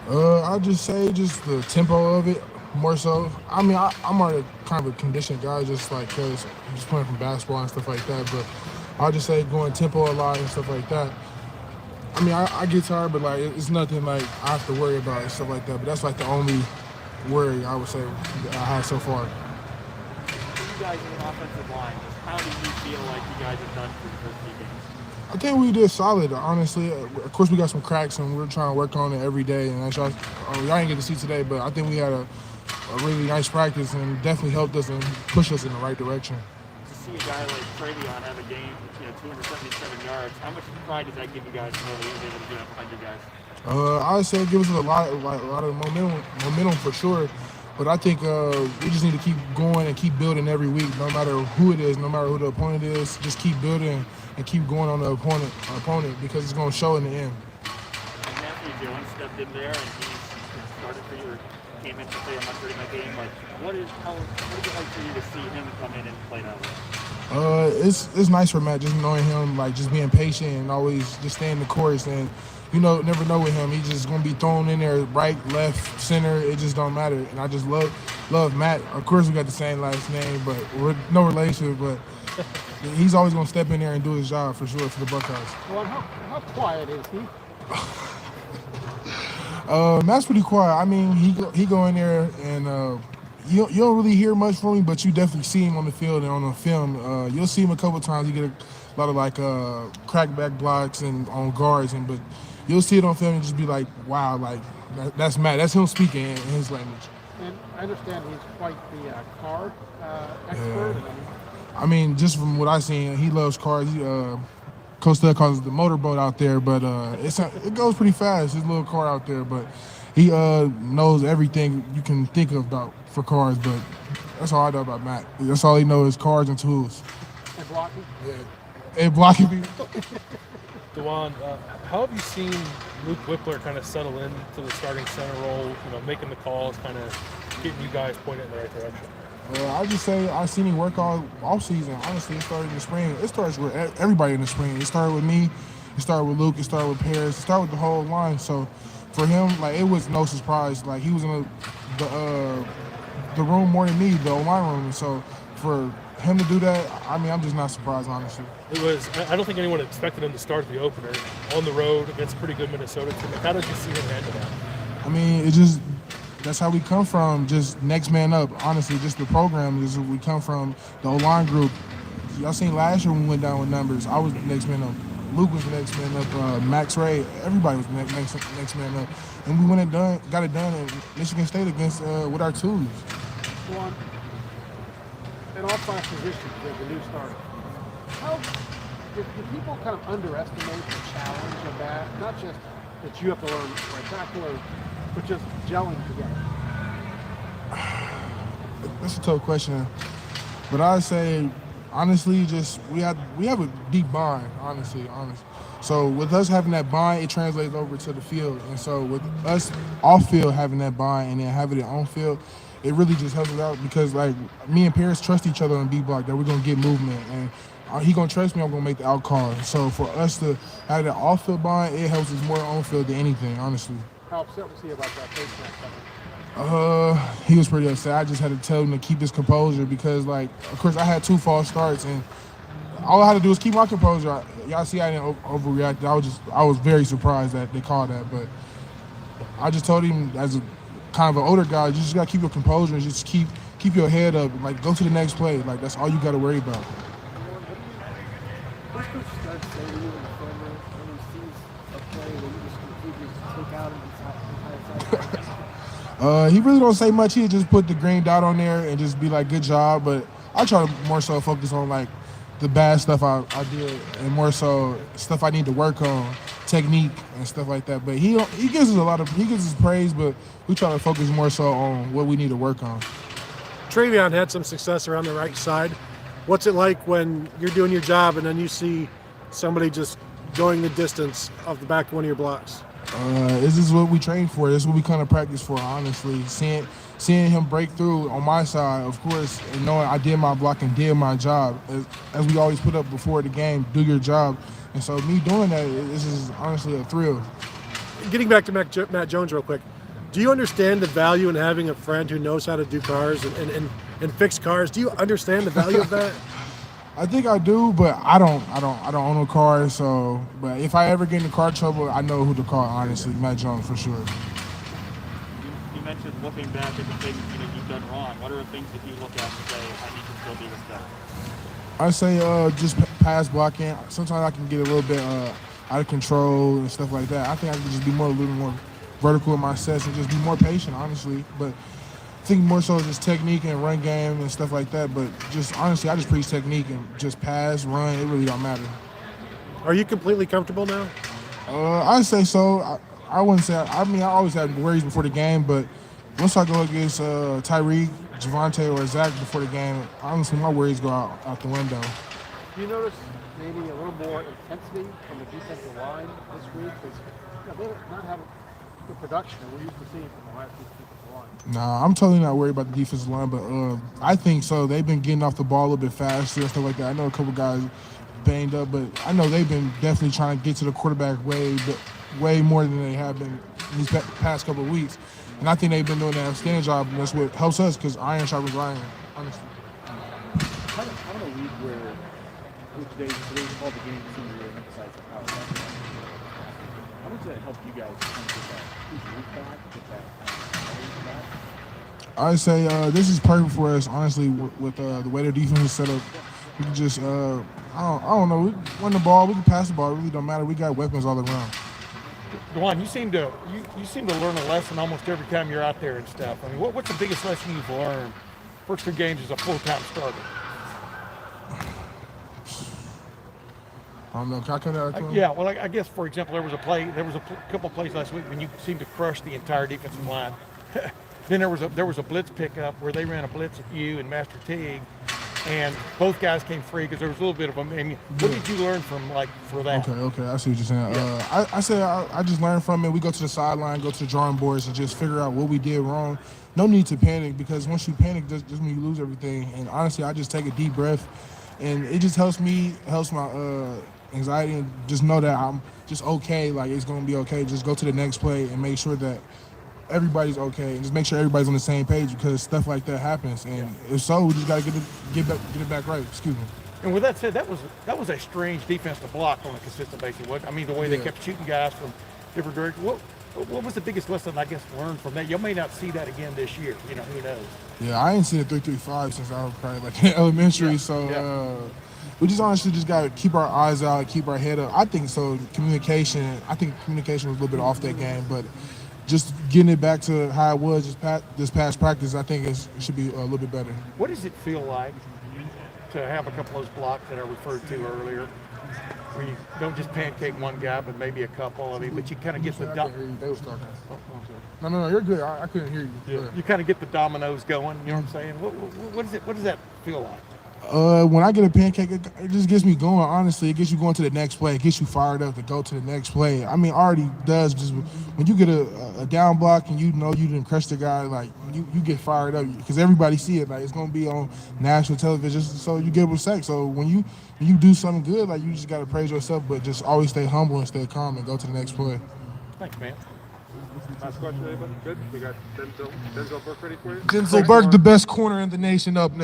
I'll just say just the tempo of it more so. I mean, I'm already kind of a conditioned guy, just like because just playing from basketball and stuff like that. But I'll just say going tempo a lot and stuff like that. I mean, I get tired, but like it's nothing like I have to worry about and stuff like that. But that's like the only worry I would say that I had so far. For you guys in the offensive line, just how do you feel like you guys have done for the first few games? I think we did solid, honestly. Of course, we got some cracks, and we're trying to work on it every day. And as y'all didn't get to see today, but I think we had a really nice practice and definitely helped us and pushed us in the right direction. To see a guy like Travion have a game, 277 yards, how much pride does that give you guys to know that he was able to do that behind you guys? I would say it gives us a lot of momentum for sure. But I think we just need to keep going and keep building every week, no matter who it is, no matter who the opponent is. Just keep building and keep going on the opponent because it's going to show in the end. And Matthew Dawand stepped in there and he started for you or came in to play a month during that game. Like, what is it like for you to see him come in and play that way? It's nice for Matt just knowing him, like just being patient and always just staying the course. And never know with him, he's just gonna be thrown in there, right, left, center. It just don't matter. And I just love Matt. Of course, we got the same last name, but we're no relation. But he's always gonna step in there and do his job for sure for the Buckeyes. Well, how quiet is he? Matt's pretty quiet. I mean, he go in there and you don't really hear much from him, but you definitely see him on the field and on the film. You'll see him a couple times. You get a lot of like crackback blocks and on guards, but you'll see it on film and just be like, wow, like that's Matt. That's him speaking in his language. And I understand he's quite the card expert. Yeah. I mean, just from what I've seen, he loves cars. Coach Stud calls it the motorboat out there, but it goes pretty fast. His little car out there, but he knows everything you can think of about for cars. But that's all I know about Matt. That's all he knows is cars and tools. And blocking? Yeah. And blocking people. Dawand, how have you seen Luke Whippler kind of settle into the starting center role, making the calls, kind of getting you guys pointed in the right direction? I just say I've seen him work all season. Honestly, it started in the spring. It starts with everybody in the spring. It started with me. It started with Luke. It started with Paris. It started with the whole line. So for him, like it was no surprise. Like he was in the room more than me, the line room. And so for him to do that, I mean, I'm just not surprised, honestly. It was. I don't think anyone expected him to start the opener on the road against a pretty good Minnesota team. How did you see him handle that? I mean, that's how we come from, just next man up. Honestly, just the program is we come from the O-line group. Y'all seen last year when we went down with numbers. I was the next man up. Luke was the next man up. Max Ray, everybody was the next man up. And we got it done at Michigan State against with our tools. Well, in all five positions, there's a new starter. How do people kind of underestimate the challenge of that? Not just that you have to learn right tackle, but just gelling together. That's a tough question, but I'd say honestly, just we have a deep bond. Honestly. So with us having that bond, it translates over to the field, and so with us off field having that bond and then having it on field, it really just helps us out because like me and Paris trust each other on B block that we're gonna get movement and. He gonna trust me. I'm gonna make the out call. So for us to have that off field bond, it helps us more on field than anything, honestly. How upset was he about that face mask? He was pretty upset. I just had to tell him to keep his composure because, like, of course, I had 2 false starts, and all I had to do was keep my composure. Y'all see, I didn't overreact. I was very surprised that they called that, but I just told him as a kind of an older guy, you just gotta keep your composure and just keep your head up. Like, go to the next play. Like, that's all you gotta worry about. What's Coach Stud say to you in the film room when he sees a play that you just completely take out of the entire side? He really don't say much. He just put the green dot on there and just be like, good job. But I try to more so focus on like the bad stuff I did and more so stuff I need to work on, technique and stuff like that. But he gives us praise, but we try to focus more so on what we need to work on. Travion had some success around the right side. What's it like when you're doing your job and then you see somebody just going the distance off the back of one of your blocks? This is what we train for. This is what we kind of practice for, honestly. Seeing him break through on my side, of course, and knowing I did my block and did my job. As we always put up before the game, do your job. And so me doing that, this is honestly a thrill. Getting back to Matt Jones real quick, Do you understand the value in having a friend who knows how to do cars and fix cars? Do you understand the value of that? I think I do, but I don't own a car. So, but if I ever get in car trouble, I know who to call. Honestly, Matt Jones for sure. You mentioned looking back at the things you've done wrong. What are the things that you look at and say, I need to still do this better? I say just pass blocking. Sometimes I can get a little bit out of control and stuff like that. I think I can just be a little more vertical in my sets and just be more patient, honestly. But I think more so just technique and run game and stuff like that. But just honestly, I just preach technique and just pass, run. It really don't matter. Are you completely comfortable now? I'd say so. I wouldn't say. I mean, I always had worries before the game, but once I go against Tyreek, Javante, or Zach before the game, honestly, my worries go out the window. Do you notice maybe a little more intensity from the defensive line this week? Because they're not having the production that we're used to seeing from the last defensive line. Nah, I'm totally not worried about the defensive line, but I think so. They've been getting off the ball a little bit faster and stuff like that. I know a couple guys banged up, but I know they've been definitely trying to get to the quarterback way more than they have been in these past couple of weeks. And I think they've been doing an outstanding job, and that's what helps us because iron sharpens iron, honestly. Kind of a league where today's called the game seems to really emphasize the power level. How much does that help you guys kind of get that root back, get that I say this is perfect for us, honestly, with the way their defense is set up. We can just, I don't know, we win the ball, we can pass the ball, it really don't matter. We got weapons all around. Dawand, you seem to learn a lesson almost every time you're out there and stuff. I mean, what's the biggest lesson you've learned first 3 games as a full-time starter? I don't know. Can I come out? Yeah, well, I guess, for example, there was a couple of plays last week when you seemed to crush the entire defensive line. Then there was a blitz pickup where they ran a blitz at you and Master Teague, and both guys came free because there was a little bit of them. I mean, what did you learn from for that? Okay, I see what you're saying. Yeah. I say I just learned from it. We go to the sideline, go to the drawing boards, and just figure out what we did wrong. No need to panic because once you panic, just when you lose everything. And honestly, I just take a deep breath, and it just helps my anxiety, and just know that I'm just okay. Like it's gonna be okay. Just go to the next play and make sure that everybody's okay, and just make sure everybody's on the same page because stuff like that happens. And if so, we just gotta get it back right. Excuse me. And with that said, that was a strange defense to block on a consistent basis. I mean, the way they kept shooting guys from different directions. What was the biggest lesson, I guess, learned from that? You may not see that again this year. Who knows? Yeah, I ain't seen a 3-3-5 since I was probably like in elementary. Yeah. So we just honestly just gotta keep our eyes out, keep our head up. I think so. Communication was a little bit off that game, but just getting it back to how it was this past practice, I think it should be a little bit better. What does it feel like to have a couple of those blocks that I referred to earlier, where you don't just pancake one guy, but maybe a couple? I mean, but you kind of get the They was talking. No, you're good. I couldn't hear you. Yeah. You kind of get the dominoes going. You know what I'm saying? What does that feel like? When I get a pancake, it just gets me going, honestly. It gets you going to the next play. It gets you fired up to go to the next play. I mean, already does. Just when you get a down block and you know you didn't crush the guy, like, you get fired up because everybody see it. Like, it's going to be on national television, so you get respect. So when you do something good, like, you just got to praise yourself, but just always stay humble and stay calm and go to the next play. Thanks, man. Last question, anybody? Good? We got Denzel Burke ready for you? Denzel Burke, the best corner in the nation, up next.